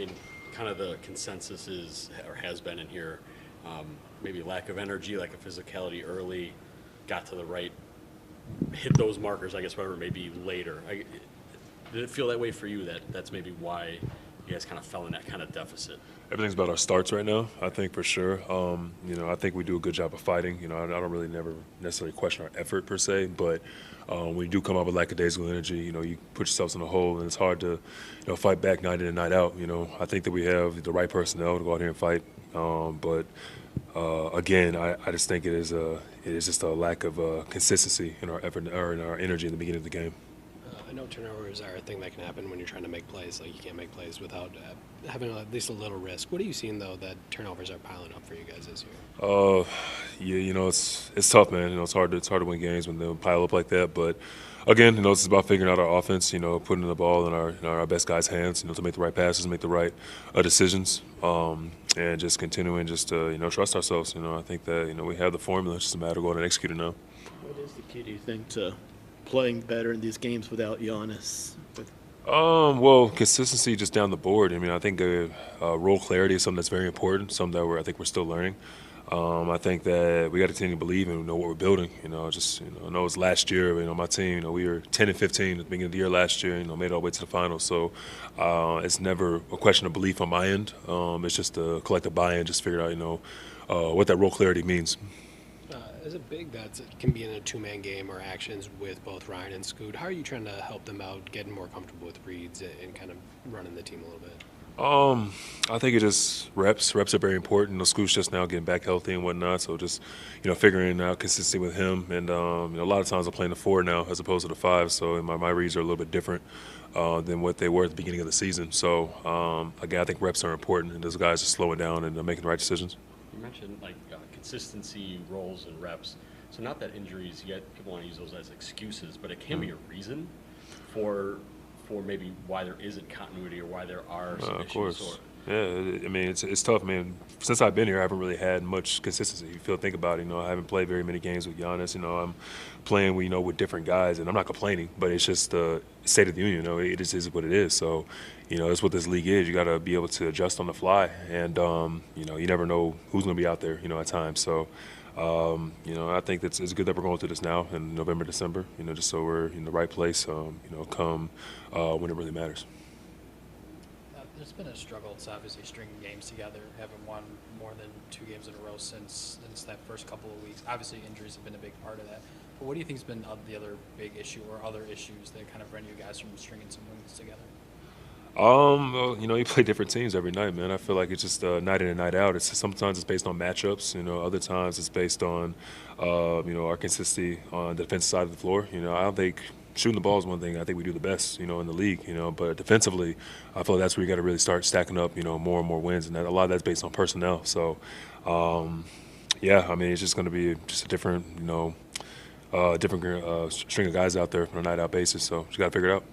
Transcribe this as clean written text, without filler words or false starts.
mean, kind of the consensus is, or has been in here, maybe lack of energy, lack of physicality early, got to the right, hit those markers, I guess, whatever, maybe later. Did it feel that way for you, that that's maybe why you guys kind of fell in that kind of deficit? Everything's about our starts right now, I think, for sure. I think we do a good job of fighting. I don't really never necessarily question our effort per se, but when you do come out with lackadaisical energy, you put yourselves in a hole, and it's hard to, fight back night in and night out. I think that we have the right personnel to go out here and fight, but again, I just think it is just a lack of consistency in our effort or in our energy in the beginning of the game. I know turnovers are a thing that can happen when you're trying to make plays. Like, you can't make plays without having at least a little risk. What are you seeing, though, that turnovers are piling up for you guys this year? Yeah, it's tough, man. It's hard to win games when they pile up like that. But again, it's about figuring out our offense. Putting the ball in our best guys' hands. To make the right passes, make the right decisions, and just continuing to trust ourselves. I think that we have the formula. It's just a matter of going and executing now. What is the key, do you think, to playing better in these games without Giannis? Well, consistency just down the board. I think role clarity is something that's very important, something that I think we're still learning. I think that we got to continue to believe in what we're building. I know it's last year. My team. We were 10-15 at the beginning of the year last year. Made it all the way to the finals. So it's never a question of belief on my end. It's just a collective buy-in. Just figure out what that role clarity means. As a big that can be in a two-man game or actions with both Ryan and Scoot, how are you trying to help them out, getting more comfortable with reads and kind of running the team a little bit? I think it just reps. Reps are very important. Scoot's just now getting back healthy and whatnot, so just figuring out consistency with him. And a lot of times I'm playing the 4 now as opposed to the 5, so my reads are a little bit different than what they were at the beginning of the season. So again, I think reps are important, and those guys are slowing down and making the right decisions. You mentioned consistency, roles, and reps. So not that injuries, yet people want to use those as excuses, but it can be a reason for maybe why there isn't continuity or why there are some issues. Of course. Yeah, it's tough, man. Since I've been here, I haven't really had much consistency. Think about it. I haven't played very many games with Giannis. I'm playing, with different guys, and I'm not complaining, but it's just the state of the union. It just is what it is. So, that's what this league is. You got to be able to adjust on the fly, and you never know who's going to be out there, at times. So, I think it's good that we're going through this now in November, December. Just so we're in the right place. Come when it really matters. There's been a struggle to obviously stringing games together. Haven't won more than 2 games in a row since that first couple of weeks. Obviously, injuries have been a big part of that. But what do you think has been the other big issue or other issues that kind of prevent you guys from stringing some wins together? Well, you play different teams every night, man. I feel like it's just night in and night out. Sometimes it's based on matchups. Other times it's based on our consistency on the defensive side of the floor. I don't think shooting the ball is one thing I think we do the best, in the league, but defensively, I feel like that's where you got to really start stacking up, more and more wins, and a lot of that's based on personnel. So, it's just going to be just a different, string of guys out there on a night-out basis. So, you got to figure it out.